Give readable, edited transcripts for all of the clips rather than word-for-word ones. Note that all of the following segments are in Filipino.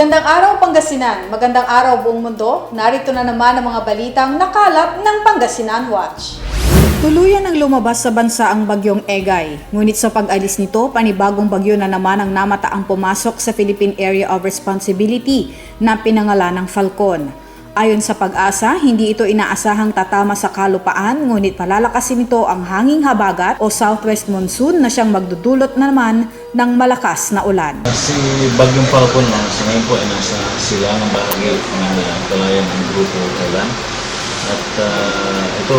Magandang araw Pangasinan, magandang araw buong mundo. Narito na naman ang mga balitang nakalap ng Pangasinan Watch. Tuluyan ang lumabas sa bansa ang bagyong Egay. Ngunit sa pag-alis nito, panibagong bagyo na naman ang namataang pumasok sa Philippine Area of Responsibility na pinangalan ng Falcon. Ayon sa Pag-asa, hindi ito inaasahang tatama sa kalupaan, ngunit palalakasin nito ang hanging habagat o southwest monsoon na siyang magdudulot naman ng malakas na ulan. Si Bagyong Falcon sa ngayon po ay nasa silangang bahagi ng palayan ng Grupo Kalan. At ito,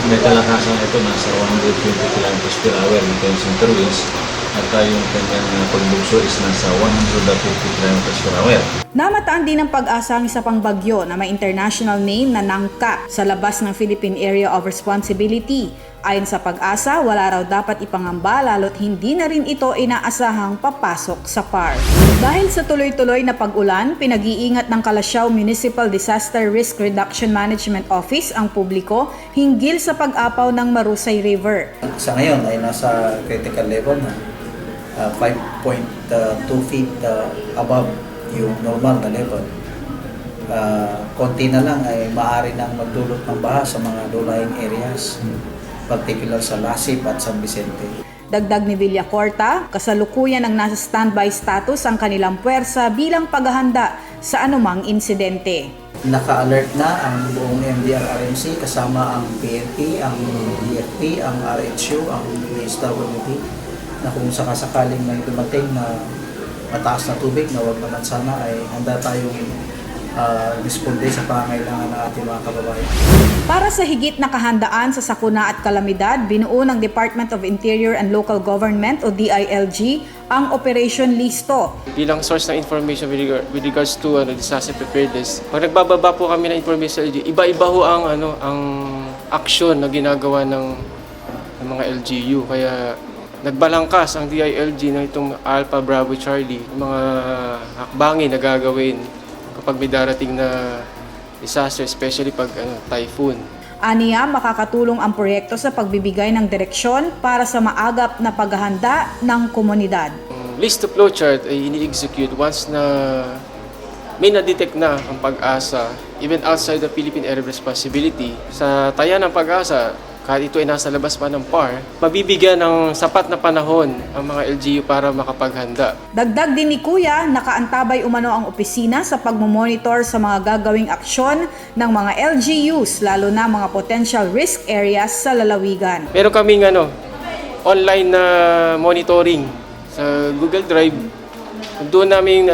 may kalakasan ito nasa 120 km per hour in center winds. At yung kanyang pagbugso is nasa 150 km per hour. Namataan din ng Pag-asa ang isa pang bagyo na may international name na Nangka sa labas ng Philippine Area of Responsibility. Ayon sa Pag-asa, wala raw dapat ipangamba lalo't hindi na rin ito inaasahang papasok sa PAR. Dahil sa tuloy-tuloy na pag-ulan, pinag-iingat ng Calasiao Municipal Disaster Risk Reduction Management Office ang publiko hinggil sa pag-apaw ng Marusay River. Sa ngayon ay nasa critical level na 5.2 feet above yung normal na level. Konti na lang ay maaari nang magdulot ng baha sa mga low-lying areas, particular sa Lasip at San Vicente. Dagdag ni Villacorta, kasalukuyan ang nasa standby status ang kanilang puwersa bilang paghahanda sa anumang insidente. Naka-alert na ang buong MDR-RMC kasama ang PNP, ang DFP, ang RHU, ang Minister Committee na kung sakasakaling may dumating na mataas na tubig na wag naman sana ay handa tayong responde sa pangangailangan ng ating mga kababayan. Para sa higit na kahandaan sa sakuna at kalamidad, binuo ng Department of Interior and Local Government o DILG ang Operation Listo. Bilang source ng information with regards to disaster preparedness, pag nagbababa po kami ng information sa LGU, iba-iba ho ang action na ginagawa ng mga LGU. Kaya nagbalangkas ang DILG ng itong Alpha Bravo Charlie, mga hakbangin na gagawin kapag may darating na disaster, especially pag typhoon. Aniya, makakatulong ang proyekto sa pagbibigay ng direksyon para sa maagap na paghahanda ng komunidad. List to flowchart ay ini-execute once na may na-detect na ang Pag-asa, even outside the Philippine Area of Responsibility. Sa taya ng Pag-asa, kahit ito ay nasa labas pa ng PAR, mabibigyan ng sapat na panahon ang mga LGU para makapaghanda. Dagdag din ni Kuya, nakaantabay umano ang opisina sa pagmomonitor sa mga gagawing aksyon ng mga LGUs, lalo na mga potential risk areas sa lalawigan. Meron kaming online na monitoring sa Google Drive. Doon namin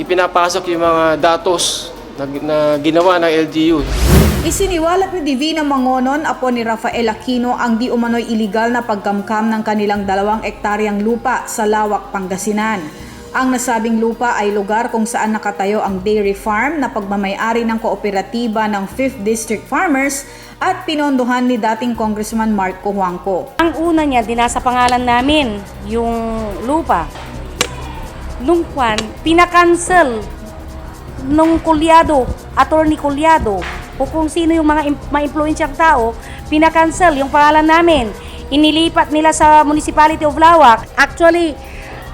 ipinapasok yung mga datos na ginawa ng LGU. Isiniwalat ni Divina Mangonon, apo ni Rafael Aquino, ang di umano'y iligal na pagkamkam ng kanilang 2 ektaryang lupa sa Lawak, Pangasinan. Ang nasabing lupa ay lugar kung saan nakatayo ang dairy farm na pagmamay-ari ng kooperatiba ng 5th District Farmers at pinondohan ni dating Congressman Marco Huangco. Ang una niya, dinasa pangalan namin yung lupa. Nung pinakancel nung Kulyado, Attorney Kulyado, o kung sino yung mga ma-influensyang tao, pinakancel yung pangalan namin. Inilipat nila sa Municipality of Lawak. Actually,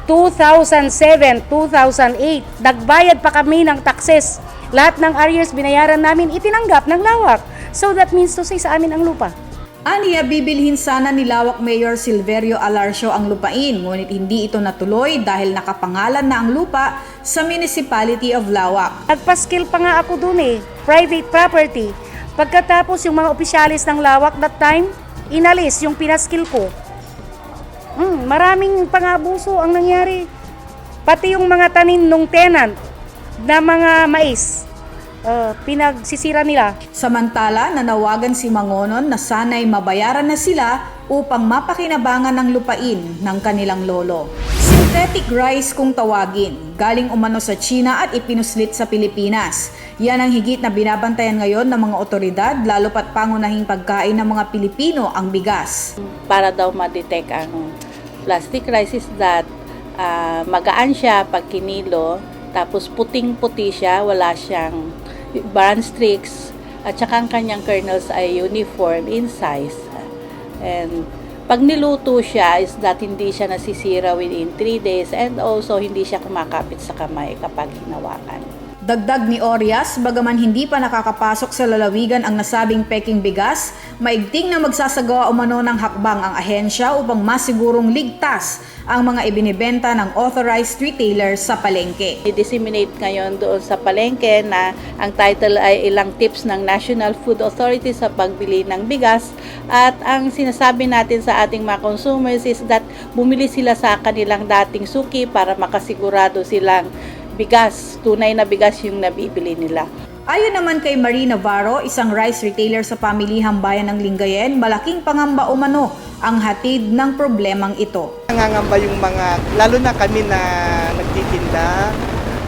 2007, 2008, nagbayad pa kami ng taxes. Lahat ng arrears binayaran namin, itinanggap ng Lawak. So that means to say sa amin ang lupa. Aniya, bibilhin sana ni Lawak Mayor Silverio Alarcio ang lupain, ngunit hindi ito natuloy dahil nakapangalan na ang lupa sa Municipality of Lawak. Nagpaskil pa nga ako dun private property. Pagkatapos yung mga opisyalis ng Lawak that time, inalis yung pinaskil ko. Maraming pangabuso ang nangyari. Pati yung mga tanim ng tenant na mga mais, pinagsisira nila. Samantala, nanawagan si Mangonon na sana'y mabayaran na sila upang mapakinabangan ng lupain ng kanilang lolo. Synthetic rice kung tawagin, galing umano sa China at ipinuslit sa Pilipinas. Yan ang higit na binabantayan ngayon ng mga otoridad, lalo pat pangunahing pagkain ng mga Pilipino ang bigas. Para daw ma-detect ang plastic rice is that magaan siya pag kinilo, tapos puting-puti siya, wala siyang brown streaks, at saka ang kanyang kernels ay uniform in size. And pag niluto siya is that hindi siya nasisira within 3 days and also hindi siya kumakapit sa kamay kapag hinawakan. Dagdag ni Orias, bagaman hindi pa nakakapasok sa lalawigan ang nasabing peking bigas, maigting na magsasagawa umano ng hakbang ang ahensya upang masigurong ligtas ang mga ibinibenta ng authorized retailer sa palengke. I-disseminate ngayon doon sa palengke na ang title ay ilang tips ng National Food Authority sa pagbili ng bigas, at ang sinasabi natin sa ating mga consumers is that bumili sila sa kanilang dating suki para makasigurado silang bigas, tunay na bigas yung nabibili nila. Ayon naman kay Marie Navarro, isang rice retailer sa pamilihang bayan ng Lingayen, malaking pangamba umano ang hatid ng problemang ito. Nangangamba yung mga, lalo na kami na nagtitinda,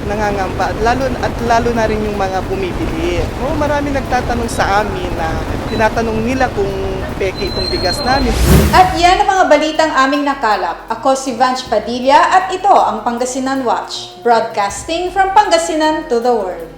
nangangamba, lalo na rin yung mga bumibili. Marami nagtatanong sa amin na tinatanong nila kung peke itong bigas namin. At yan ang mga balitang aming nakalap. Ako si Vanch Padilla at ito ang Pangasinan Watch, broadcasting from Pangasinan to the world.